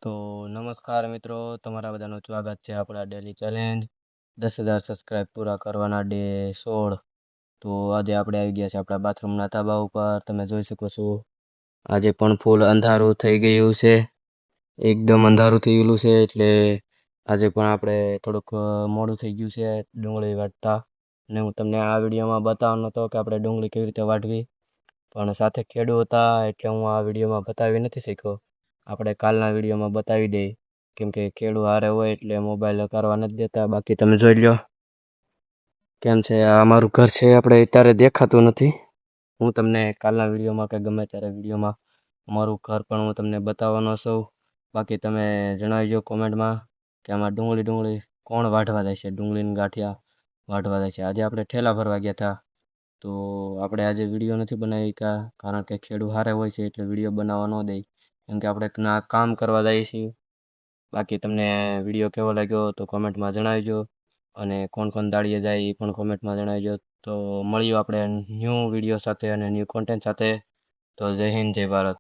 તો નમસ્કાર મિત્રો, તમારા બધાનું સ્વાગત છે આપણા ડેલી ચેલેન્જ 10,000 સબસ્ક્રાઈબ પૂરા કરવાના ડે 16. તો આજે આપણે આવી ગયા છે આપણા બાથરૂમના ધાબા ઉપર. તમે જોઈ શકો છો આજે પણ ફૂલ અંધારું થઈ ગયું છે, એકદમ અંધારું થઈ ગયેલું છે. એટલે આજે પણ આપણે થોડુંક મોડું થઈ ગયું છે ડુંગળી વાટતા. ને હું તમને આ વિડીયોમાં બતાવવાનો હતો કે આપણે ડુંગળી કેવી રીતે વાટવી, પણ સાથે ખેડૂત હતા એટલે હું આ વિડીયોમાં બતાવી નથી શક્યો. આપણે કાલના વિડીયોમાં બતાવી દઈએ, કેમ કે ખેડૂત હારે હોય એટલે મોબાઈલ કરવા નથી દેતા. બાકી તમે જોઈ લો કેમ છે આ અમારું ઘર છે, આપણે અત્યારે દેખાતું નથી. હું તમને કાલના વિડીયોમાં કે ગમે ત્યારે વિડીયોમાં અમારું ઘર પણ હું તમને બતાવવાનો છું. બાકી તમે જણાવજો કોમેન્ટમાં કે આમાં ડુંગળી કોણ વાઢવા જાય છે, ડુંગળીની ગાંઠિયા વાઢવા જાય છે. આજે આપણે ઠેલા ભરવા ગયા હતા, તો આપણે આજે વિડીયો નથી બનાવી કારણ કે ખેડૂત હારે હોય છે એટલે વિડીયો બનાવવા ન દે, કેમ કે આપણે કામ કરવા જઈએ છીએ. બાકી તમને વિડીયો કેવો લાગ્યો તો કોમેન્ટમાં જણાવજો, અને કોણ કોણ દાડીએ જાય એ પણ કોમેન્ટમાં જણાવજો. તો મળીએ આપણે ન્યૂ વિડીયો સાથે અને ન્યૂ કોન્ટેન્ટ સાથે. તો જય હિન્દ, જય ભારત.